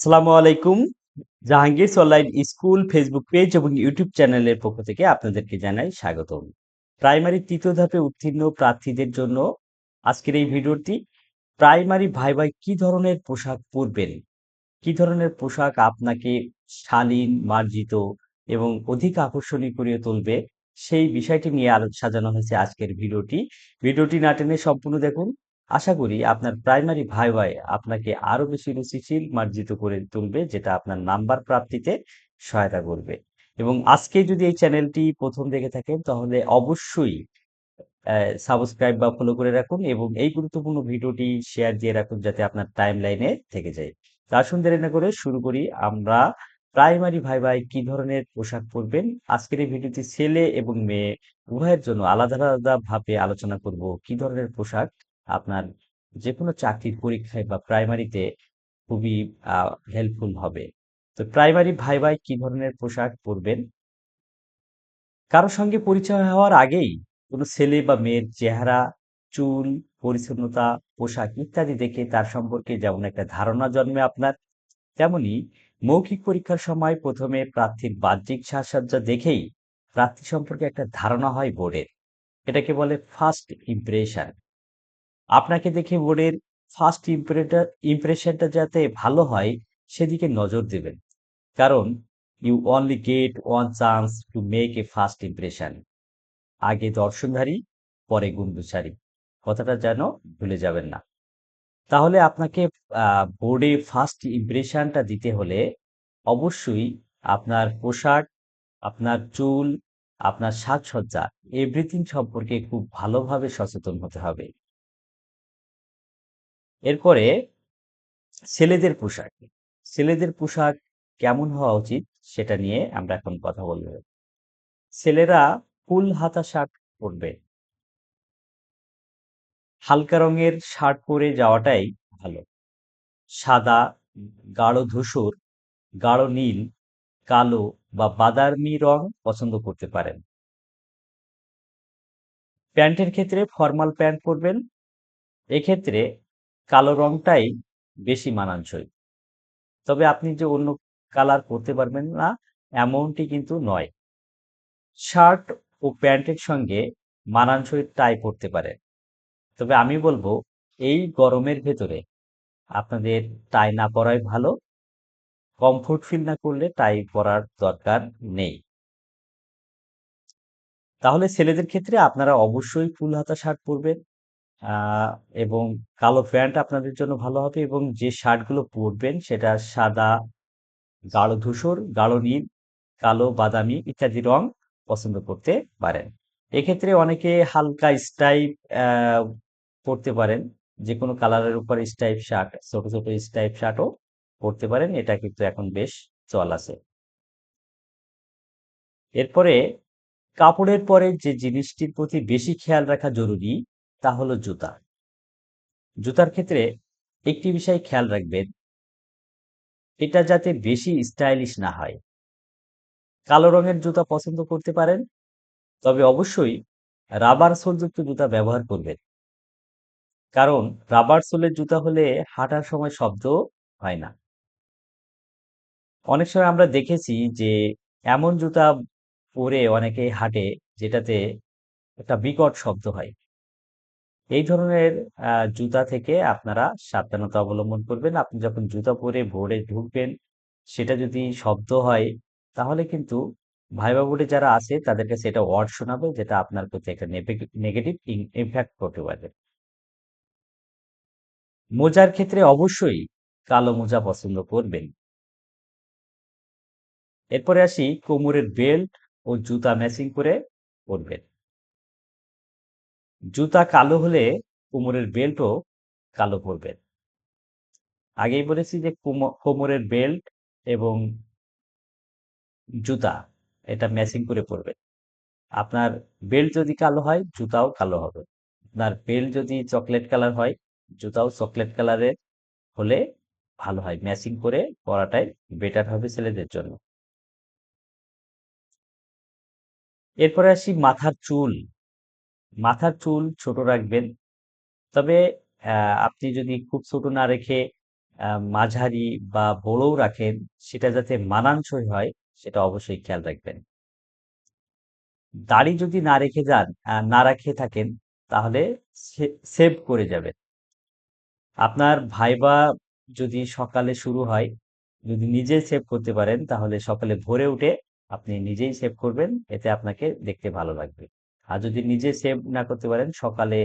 আসসালামু আলাইকুম। Jahangir's online school Facebook page এবং ইউটিউব চ্যানেলের পক্ষ থেকে আপনাদেরকে জানাই স্বাগতম। প্রাইমারি ৩য় ধাপে উত্তীর্ণ প্রার্থীদের জন্য আজকের এই ভিডিওটি প্রাইমারি ভাইভায় কি ধরনের পোশাক পরবেন, কি ধরনের পোশাক আপনাকে শালীন, মার্জিত এবং অধিক আকর্ষণীয় করে তুলবে, সেই বিষয়টি নিয়ে সাজানো হয়েছে আজকের ভিডিওটি। ভিডিওটি না টেনে সম্পূর্ণ দেখুন। আশা করি আপনার প্রাইমারি ভাইভায় আপনাকে আরো বেশি রুচিশীল, মার্জিত করে তুলবে, যেটা আপনার নাম্বার প্রাপ্তিতে সহায়তা করবে। এবং আজকে যদি এই চ্যানেলটি প্রথম দেখে থাকেন তাহলে অবশ্যই সাবস্ক্রাইব বা ফলো করে রাখুন এবং এই গুরুত্বপূর্ণ ভিডিওটি শেয়ার দিয়ে রাখুন যাতে আপনার টাইম লাইনে থেকে যায়। তা আসুন দেরি না করে শুরু করি। আমরা প্রাইমারি ভাইভায় কি ধরনের পোশাক পরবেন, আজকের এই ভিডিওতে ছেলে এবং মেয়ে উভয়ের জন্য আলাদা আলাদা ভাবে আলোচনা করব কি ধরনের পোশাক আপনার যে কোনো চাকরির পরীক্ষায় বা প্রাইমারিতে খুবই হেল্পফুল হবে। তো প্রাইমারি ভাইভায় কি ধরনের পোশাক পরবেন, কারো সঙ্গে পরিচয় হওয়ার আগেই কোনো ছেলে বা মেয়ের চেহারা, চুল, পরিচ্ছন্নতা, পোশাক ইত্যাদি দেখে তার সম্পর্কে যেমন একটা ধারণা জন্মে আপনার, তেমনি মৌখিক পরীক্ষার সময় প্রথমে প্রার্থীর বাহ্যিক সাজসজ্জা দেখেই প্রার্থী সম্পর্কে একটা ধারণা হয় বোর্ডের। এটাকে বলে ফার্স্ট ইমপ্রেশন। আপনাকে দেখে বোর্ডের ফার্স্ট ইমপ্রেশনটা যাতে ভালো হয় সেদিকে নজর দেবেন। কারণ you only get one chance to make a first impression. আগে দর্শনধারী, পরে গুণবিচারী, কথাটা যেন ভুলে যাবেন না। তাহলে আপনাকে বোর্ডে ফার্স্ট ইমপ্রেশনটা দিতে হলে অবশ্যই আপনার পোশাক, আপনার চুল, আপনার সাজসজ্জা এভরিথিং সম্পর্কে খুব ভালোভাবে সচেতন হতে হবে। এরপরে ছেলেদের পোশাক। ছেলেদের পোশাক কেমন হওয়া উচিত সেটা নিয়ে আমরা এখন কথা বলব। ছেলেরা ফুল হাতা শার্ট পরবে। হালকা রঙের শার্ট পরে যাওয়াটাই ভালো। সাদা, গাঢ় ধূসর, গাঢ় নীল, কালো বা বাদামি রং পছন্দ করতে পারেন। প্যান্টের ক্ষেত্রে ফর্মাল প্যান্ট পরবেন। এক্ষেত্রে কালো রংটাই বেশি মানানসই। তবে আপনি যে অন্য কালার পরতে পারবেন না এমনটি কিন্তু নয়। শার্ট ও প্যান্টের সঙ্গে মানানসই টাই পরতে পারেন। তবে আমি বলবো এই গরমের ভেতরে আপনাদের টাই না পরাই ভালো। কমফোর্ট ফিল না করলে টাই পরার দরকার নেই। তাহলে ছেলেদের ক্ষেত্রে আপনারা অবশ্যই ফুল হাতা শার্ট পরবেন, আহ, এবং কালো প্যান্ট আপনাদের জন্য ভালো হবে এবং যে শার্টগুলো পরবেন সেটা সাদা, গাঢ় ধূসর, গাঢ় নীল, কালো, বাদামি ইত্যাদি রং পছন্দ করতে পারেন। এক্ষেত্রে অনেকে হালকা স্টাইপ পরতে পারেন। যে কোনো কালারের উপর স্টাইপ শার্ট, ছোট ছোট স্টাইপ শার্টও পরতে পারেন। এটা কিন্তু এখন বেশ চল আছে। এরপরে কাপড়ের পরে যে জিনিসটির প্রতি বেশি খেয়াল রাখা জরুরি তা হলো জুতা। জুতার ক্ষেত্রে একটি বিষয় খেয়াল রাখবেন, এটা যাতে বেশি স্টাইলিশ না হয়। কালো রঙের জুতা পছন্দ করতে পারেন, তবে অবশ্যই রাবার সোলযুক্ত জুতা ব্যবহার করবেন। কারণ রাবার সোলের জুতা হলে হাঁটার সময় শব্দ হয় না। অনেক সময় আমরা দেখেছি যে এমন জুতা পরে অনেকে হাঁটে যেটাতে একটা বিকট শব্দ হয়। এই ধরনের জুতা থেকে আপনারা সাবধানতা অবলম্বন করবেন। আপনি যখন জুতা পরে বোর্ডে ঢুকবেন, সেটা যদি শব্দ হয় তাহলে কিন্তু ভাইবা বোর্ডে যারা আছে তাদের কাছে এটা ওয়ার্ড শোনাবে, যেটা আপনার প্রতি একটা নেগেটিভ ইম্প্যাক্ট করতে পারে। মোজার ক্ষেত্রে অবশ্যই কালো মোজা পছন্দ করবেন। এরপরে আসি কোমরের বেল্ট ও জুতা ম্যাচিং করে পরবেন। জুতা কালো হলে কোমরের বেল্টও কালো পরবেন। আগেই বলেছি যে কোমরের বেল্ট এবং জুতা এটা ম্যাচিং করে পরবেন। আপনার বেল্ট যদি কালো হয় জুতাও কালো হবে। আপনার বেল্ট যদি চকলেট কালার হয় জুতাও চকলেট কালারের হলে ভালো হয়। ম্যাচিং করে পরাটাই বেটার হবে ছেলেদের জন্য। এরপরে আসি মাথার চুল। মাথার চুল ছোট রাখবেন। তবে আপনি যদি খুব ছোট না রেখে মাঝারি বা বড়ও রাখেন, সেটা যাতে মানানসই হয় সেটা অবশ্যই খেয়াল রাখবেন। দাড়ি যদি না রেখে যান, না রাখে থাকেন, তাহলে সেভ করে যাবেন। আপনার ভাইবা যদি সকালে শুরু হয়, যদি নিজে সেভ করতে পারেন তাহলে সকালে ভোরে উঠে আপনি নিজেই সেভ করবেন, এতে আপনাকে দেখতে ভালো লাগবে। আর যদি নিজে সেভ না করতে পারেন, সকালে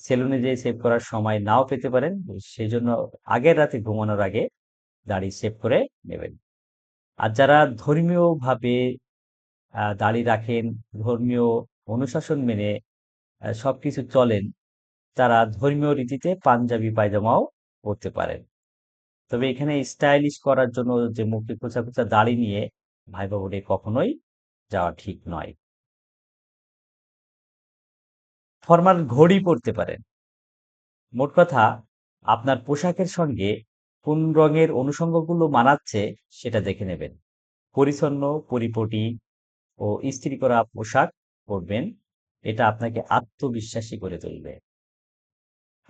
সেলুনে যেয়ে সেভ করার সময় নাও পেতে পারেন, সেজন্য আগের রাতে ঘুমানোর আগে দাড়ি সেভ করে নেবেন। আর যারা ধর্মীয়ভাবে দাড়ি রাখেন, ধর্মীয় অনুশাসন মেনে সবকিছু চলেন, তারা ধর্মীয় রীতিতে পাঞ্জাবি পায়জামাও পরতে পারেন। তবে এখানে স্টাইলিশ করার জন্য যে মুখে খোঁচা খোঁচা দাড়ি নিয়ে ভাইবা বোর্ডে কখনোই যাওয়া ঠিক নয়। ফরমাল ঘড়ি পরতে পারেন। মোট কথা, আপনার পোশাকের সঙ্গে কোন রঙের অনুষঙ্গগুলো মানাচ্ছে সেটা দেখে নেবেন। পরিচ্ছন্ন, পরিপাটি ও ইস্ত্রি করা পোশাক পরবেন। এটা আপনাকে আত্মবিশ্বাসী করে তুলবে।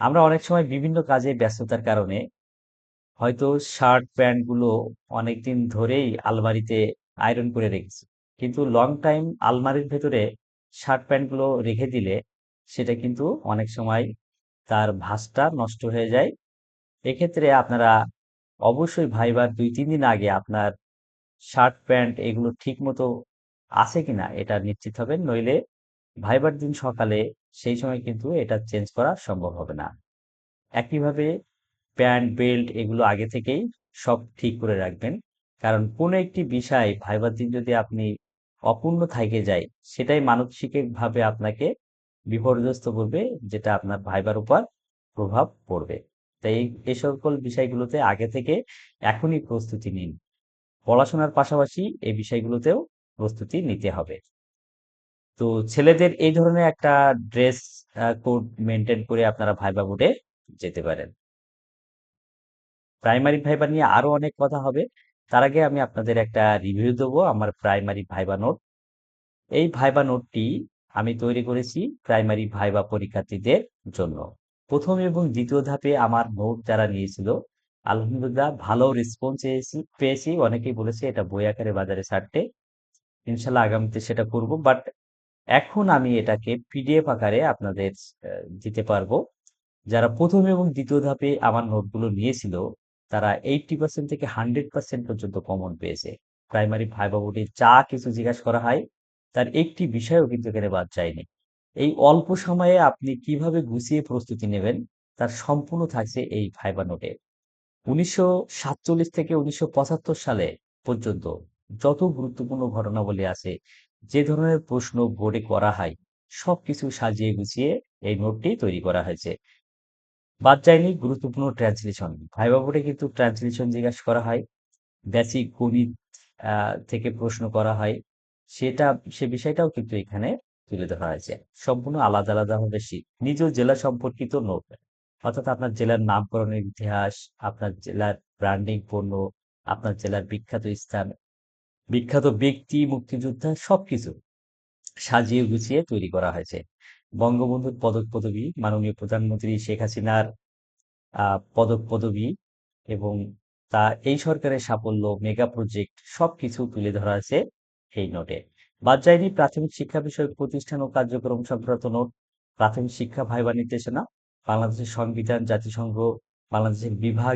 আমরা অনেক সময় বিভিন্ন কাজে ব্যস্ততার কারণে হয়তো শার্ট প্যান্ট গুলো অনেকদিন ধরেই আলমারিতে আয়রন করে রেখেছি, কিন্তু লং টাইম আলমারির ভেতরে শার্ট প্যান্ট গুলো রেখে দিলে সেটা কিন্তু অনেক সময় তার ভাঁজটা নষ্ট হয়ে যায়। এক্ষেত্রে আপনারা অবশ্যই ভাইবার ২-৩ দিন আগে আপনার শার্ট প্যান্ট এগুলো ঠিক মতো আছে কিনা এটা নিশ্চিত হবেন, নইলে ভাইবার দিন সকালে সেই সময় কিন্তু এটা চেঞ্জ করা সম্ভব হবে না। একইভাবে প্যান্ট, বেল্ট এগুলো আগে থেকেই সব ঠিক করে রাখবেন। কারণ কোনো একটি বিষয় ভাইবার দিন যদি আপনি অপূর্ণ থেকে যায়, সেটাই মানসিকভাবে আপনাকে বিপর্যস্ত করবে, যেটা আপনার ভাইবার উপর প্রভাব পড়বে। তাই এই সকল বিষয়গুলোতে আগে থেকে এখনই প্রস্তুতি নিন। পড়াশোনার পাশাপাশি এই বিষয়গুলোতেও প্রস্তুতি নিতে হবে। তো ছেলেদের এই ধরনের একটা ড্রেস কোড মেনটেন করে আপনারা ভাইবা বোর্ডে যেতে পারেন। প্রাইমারি ভাইবা নিয়ে আরো অনেক কথা হবে। তার আগে আমি আপনাদের একটা রিভিউ দেবো আমার প্রাইমারি ভাইবা নোট। এই ভাইবা নোটটি আমি তৈরি করেছি প্রাইমারি ভাইবা পরীক্ষার্থীদের জন্য। প্রথম এবং দ্বিতীয় ধাপে আমার নোট যারা নিয়েছিল, আলহামদুলিল্লাহ ভালো রেসপন্স পেয়েছি। অনেকেই বলেছে এটা বই আকারে বাজারে ছাড়তে। ইনশাল্লাহ আগামীতে সেটা করব, বাট এখন আমি এটাকে পিডিএফ আকারে আপনাদের দিতে পারবো। যারা প্রথম এবং দ্বিতীয় ধাপে আমার নোটগুলো নিয়েছিল, তারা 80% থেকে 100% পর্যন্ত কমন পেয়েছে। প্রাইমারি ভাইবা বোর্ডে যা কিছু জিজ্ঞাসা করা হয়, তার একটি বিষয়ও কিন্তু এখানে বাদ যায়নি। এই অল্প সময়ে আপনি কিভাবে গুছিয়ে প্রস্তুতি নেবেন, তার সম্পূর্ণ থাকছে এই ভাইবা নোটে। ১৯৪৭ থেকে ১৯৭৫ সালে পর্যন্ত যত গুরুত্বপূর্ণ ঘটনাবলী আছে, যে ধরনের প্রশ্ন বোর্ডে করা হয়, সবকিছু সাজিয়ে গুছিয়ে এই নোটটি তৈরি করা হয়েছে। বাদ যায়নি গুরুত্বপূর্ণ ট্রান্সলেশন। ভাইবা বোর্ডে কিন্তু ট্রান্সলেশন জিজ্ঞাসা করা হয়, বেসিক গণিত থেকে প্রশ্ন করা হয়। সেটা সে বিষয়টাও কিন্তু এখানে তুলে ধরা হয়েছে। সম্পূর্ণ আলাদা আলাদা ভাবে নিজ জেলা সম্পর্কিত নোট, অর্থাৎ আপনার জেলার নামকরণের ইতিহাস, আপনার জেলার ব্র্যান্ডিং পণ্য, আপনার জেলার বিখ্যাত স্থান, বিখ্যাত ব্যক্তি, মুক্তিযোদ্ধা সবকিছু সাজিয়ে গুছিয়ে তৈরি করা হয়েছে। বঙ্গবন্ধুর পদক পদবী, মাননীয় প্রধানমন্ত্রী শেখ হাসিনার পদক পদবী এবং এই সরকারের সাফল্য, মেগা প্রজেক্ট সবকিছু তুলে ধরা আছে এই নোটে। বাদ যায়নি প্রাথমিক শিক্ষা বিষয়ক প্রতিষ্ঠান ও কার্যক্রম সংক্রান্ত নোট, প্রাথমিক শিক্ষা ভাইবা নির্দেশনা, বাংলাদেশের সংবিধান, জাতিসংঘ, বাংলাদেশের বিভাগ,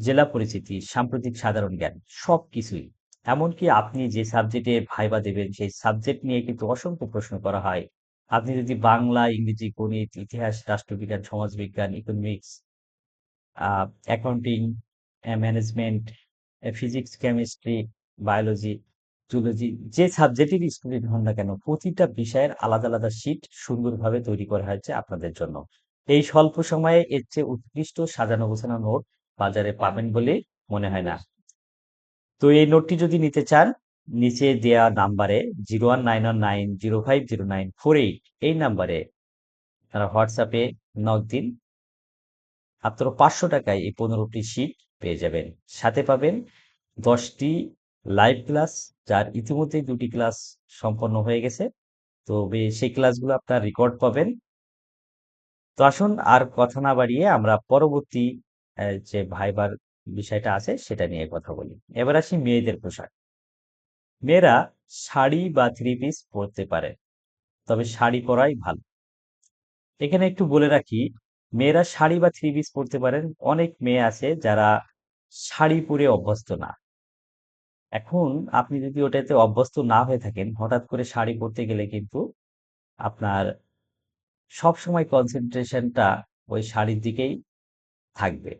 জেলা পরিচিতি, সাম্প্রতিক সাধারণ জ্ঞান সবকিছুই। এমনকি আপনি যে সাবজেক্টে ভাইবা দেবেন সেই সাবজেক্ট নিয়ে কিন্তু অসংখ্য প্রশ্ন করা হয়। আপনি যদি বাংলা, ইংরেজি, গণিত, ইতিহাস, রাষ্ট্রবিজ্ঞান, সমাজবিজ্ঞান, economics, accounting, management, physics, chemistry, biology, zoology, যে সাবজেক্টেরই স্টুডেন্ট হন না কেন, প্রতিটা বিষয়ের আলাদা আলাদা শিট সুন্দরভাবে তৈরি করা হয়েছে আপনাদের জন্য। এই স্বল্প সময়ে এর চেয়ে উৎকৃষ্ট সাজানো গোছানো নোট বাজারে পাবেন বলে মনে হয় না। তো এই নোটটি যদি নিতে চান, নিচে দেয়া নাম্বারে 01919050948 এই নাম্বারে তারা হোয়াটসঅ্যাপে নক দিন। মাত্র ৫০০ টাকায় এই ১৫টি শীট পেয়ে যাবেন। সাথে পাবেন ১০টি লাইভ ক্লাস, যার ইতিমধ্যেই ২টি ক্লাস সম্পন্ন হয়ে গেছে। তবে সেই ক্লাসগুলো আপনার রেকর্ড পাবেন। তো আসুন আর কথা না বাড়িয়ে আমরা পরবর্তী যে ভাইবার বিষয়টা আছে সেটা নিয়ে কথা বলি। এবার আসি মেয়েদের পোশাক। মেয়েরা শাড়ি বা থ্রি পিস পরতে পারে, তবে শাড়ি পরাই ভালো। এখানে একটু বলে রাখি, মেয়েরা শাড়ি বা থ্রি পিস পরতে পারেন। অনেক মেয়ে আছে যারা শাড়ি পরে অভ্যস্ত না। এখন আপনি যদি ওটাতে অভ্যস্ত না হয়ে থাকেন, হঠাৎ করে শাড়ি পরতে গেলে কিন্তু আপনার সব সময় কনসেন্ট্রেশনটা ওই শাড়ির দিকেই থাকবে।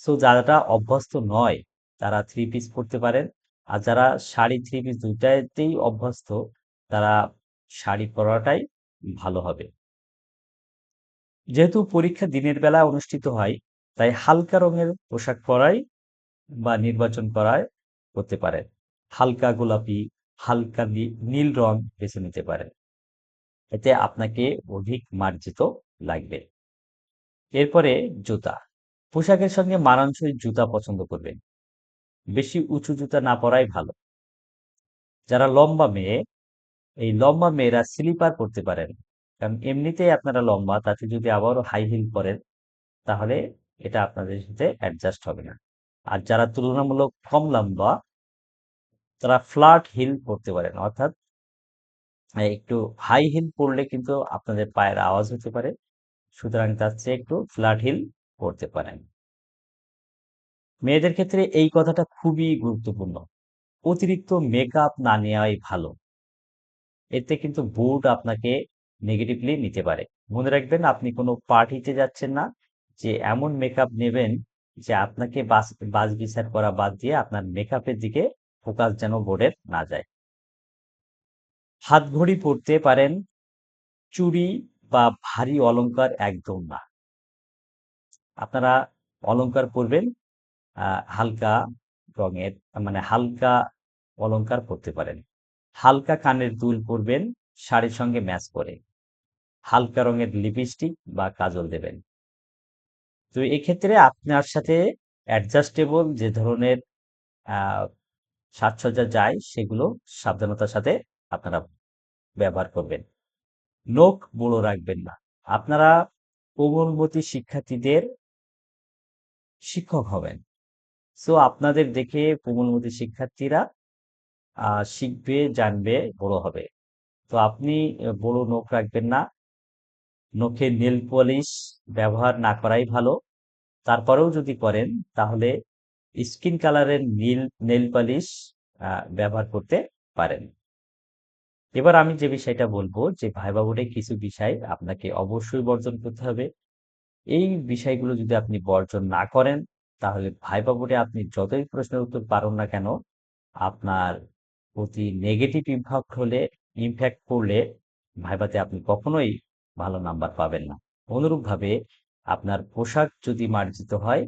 সো যারা অভ্যস্ত নয় তারা থ্রি পিস পরতে পারেন। আর যারা শাড়ি থ্রি পিস দুইটাতেই অভ্যস্ত, তারা শাড়ি পরাটাই ভালো হবে। যেহেতু পরীক্ষা দিনের বেলা অনুষ্ঠিত হয়, তাই হালকা রঙের পোশাক পরাই বা নির্বাচন করায় করতে পারেন। হালকা গোলাপি, হালকা নীল রং বেছে নিতে পারেন। এতে আপনাকে অধিক মার্জিত লাগবে। এরপরে জুতা। পোশাকের সঙ্গে মানানসই জুতা পছন্দ করবেন। বেশি উঁচু জুতা না পরাই ভালো। যারা লম্বা মেয়ে, এই লম্বা মেয়েরা স্লিপার পরতে পারেন। কারণ এমনিতেই আপনারা লম্বা, তাতে যদি আবারও হাই হিল পরেন, তাহলে এটা আপনাদের সাথে অ্যাডজাস্ট হবে না। আর যারা তুলনামূলক কম লম্বা, তারা ফ্ল্যাট হিল পরতে পারেন। অর্থাৎ একটু হাই হিল পরলে কিন্তু আপনাদের পায়ের আওয়াজ হতে পারে। সুতরাং তার চেয়ে একটু ফ্ল্যাট হিল পরতে পারেন। মেয়েদের ক্ষেত্রে এই কথাটা খুবই গুরুত্বপূর্ণ। অতিরিক্ত মেকআপ না নেওয়াই ভালো। এতে কিন্তু বোর্ড আপনাকে নেগেটিভলি নিতে পারে। মনে রাখবেন, আপনি কোনো পার্টিতে যাচ্ছেন না যে এমন মেকআপ নেবেন যে আপনাকে বাছ বিচার করা বাদ দিয়ে আপনার মেকআপের দিকে ফোকাস যেন বোর্ডের না যায়। হাত ঘড়ি পরতে পারেন, চুড়ি বা ভারী অলংকার একদম না। আপনারা অলংকার পরবেন হালকা রঙের, মানে হালকা অলংকার পরতে পারেন। হালকা কানের দুল পরবেন শাড়ির সঙ্গে ম্যাচ করে। হালকা রঙের লিপস্টিক বা কাজল দেবেন। তো এক্ষেত্রে আপনার সাথে অ্যাডজাস্টেবল যে ধরনের আহ সাজসজ্জা যায় সেগুলো সাবধানতার সাথে আপনারা ব্যবহার করবেন। নখ বড় রাখবেন না। আপনারা কোমলমতি শিক্ষার্থীদের শিক্ষক হবেন। সো আপনাদের দেখে কোমলমতি শিক্ষার্থীরা শিখবে, জানবে, বড় হবে। তো আপনি বড় নখ রাখবেন না। নখে নেল পলিশ ব্যবহার না করাই ভালো। তারপরেও যদি করেন, তাহলে স্কিন কালারের নীল নেল পলিশ ব্যবহার করতে পারেন। এবার আমি যে বিষয়টা বলবো, যে ভাইবা বোর্ডে কিছু বিষয় আপনাকে অবশ্যই বর্জন করতে হবে। এই বিষয়গুলো যদি আপনি বর্জন না করেন, তাহলে ভাইবা বোর্ডে আপনি যতই প্রশ্নের উত্তর পারুন না কেন, আপনার প্রতি নেগেটিভ ইম্প্যাক্ট পড়লে ভাইভাতে আপনি কখনোই ভালো নাম্বার পাবেন না। অনুরূপভাবে আপনার পোশাক যদি মার্জিত হয়,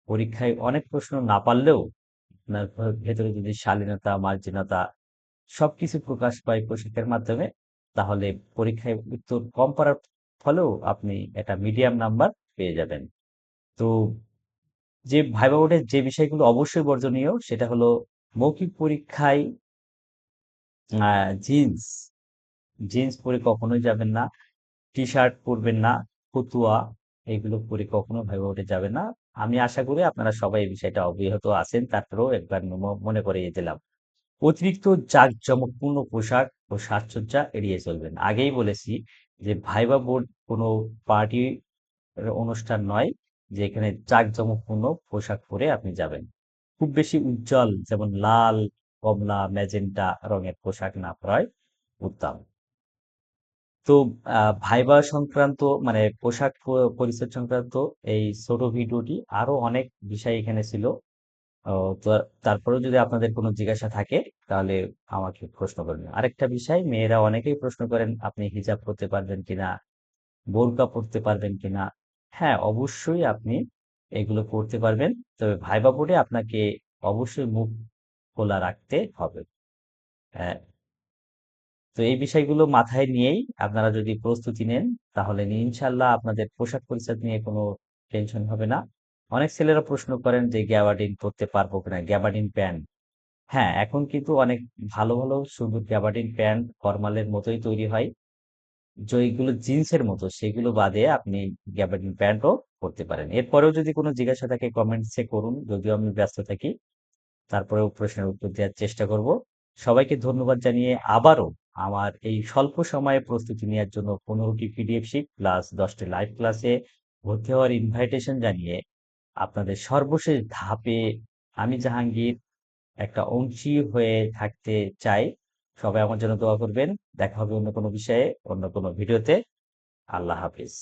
পরীক্ষায় অনেক প্রশ্ন না পারলেও আপনার ভেতরে যদি শালীনতা, মার্জিনতা সবকিছু প্রকাশ পায় পোশাকের মাধ্যমে, তাহলে পরীক্ষায় উত্তর কম পারার ফলেও আপনি একটা মিডিয়াম নাম্বার পেয়ে যাবেন। তো যে ভাইবা বোর্ডের যে বিষয়গুলো অবশ্যই বর্জনীয়, সেটা হলো মৌখিক পরীক্ষায় জিন্স জিন্স পরে কখনোই যাবেন না। টি শার্ট পরবেন না। ফতুয়া এগুলো পরে কখনো ভাইবা বোর্ডে যাবেন না। আমি আশা করি আপনারা সবাই এই বিষয়টা অবগত আছেন, তারপরেও একবার মনে করিয়ে দিলাম। অতিরিক্ত জাঁকজমকপূর্ণ পোশাক ও সাজসজ্জা এড়িয়ে চলবেন। আগেই বলেছি যে ভাইবা বোর্ড কোনো পার্টি অনুষ্ঠান নয় যে এখানে জাঁকজমকপূর্ণ পোশাক পরে আপনি যাবেন। খুব বেশি উজ্জ্বল যেমন লাল, কমলা, ম্যাজেন্টা রঙের পোশাক না পরাই উত্তম। তো ভাইবা সংক্রান্ত, মানে পোশাক পরিচ্ছদ সংক্রান্ত এই ছোট ভিডিওটি, আরো অনেক বিষয় এখানে ছিল। ও, তো তারপরেও যদি আপনাদের কোনো জিজ্ঞাসা থাকে, তাহলে আমাকে প্রশ্ন করবেন। আরেকটা বিষয়, মেয়েরা অনেকেই প্রশ্ন করেন আপনি হিজাব পরতে পারবেন কিনা, বোরকা পরতে পারবেন কিনা। হ্যাঁ, অবশ্যই আপনি এগুলো করতে পারবেন। তবে ভাইবা বোর্ডে আপনাকে অবশ্যই মুখ খোলা রাখতে হবে। হ্যাঁ, তো এই বিষয়গুলো মাথায় নিয়েই আপনারা যদি প্রস্তুতি নেন, তাহলে ইনশাল্লাহ আপনাদের পোশাক পরিচ্ছদ নিয়ে কোনো টেনশন হবে না। অনেক ছেলেরা প্রশ্ন করেন যে গ্যাবার্ডিন পরতে পারবো কিনা, গ্যাবার্ডিন প্যান্ট। হ্যাঁ, এখন কিন্তু অনেক ভালো ভালো সুন্দর গ্যাবার্ডিন প্যান্ট ফরমালের মতোই তৈরি হয়, যেগুলো জিন্সের মতো, সেগুলো বাদে আপনি গ্যাবার্ডিন প্যান্টও করতে পারেন। এরপরেও যদি কোনো জিজ্ঞাসা থাকে কমেন্টসে করুন, যদিও আমি ব্যস্ত থাকি। তারপরেও প্রশ্নের উত্তর দেওয়ার চেষ্টা করব। সবাইকে ধন্যবাদ জানিয়ে আবারও আমার এই স্বল্প সময়ে প্রস্তুতি নেওয়ার জন্য 15টি পিডিএফ শিট প্লাস 10টি লাইভ ক্লাসে ভর্তি হওয়ার ইনভাইটেশন জানিয়ে আপনাদের সর্বশেষ ধাপে আমি জাহাঙ্গীর একটা অংশী হয়ে থাকতে চাই। সবাই আমার জন্য দোয়া করবেন। দেখা হবে অন্য কোনো বিষয়ে, অন্য কোনো ভিডিওতে। আল্লাহ হাফিজ।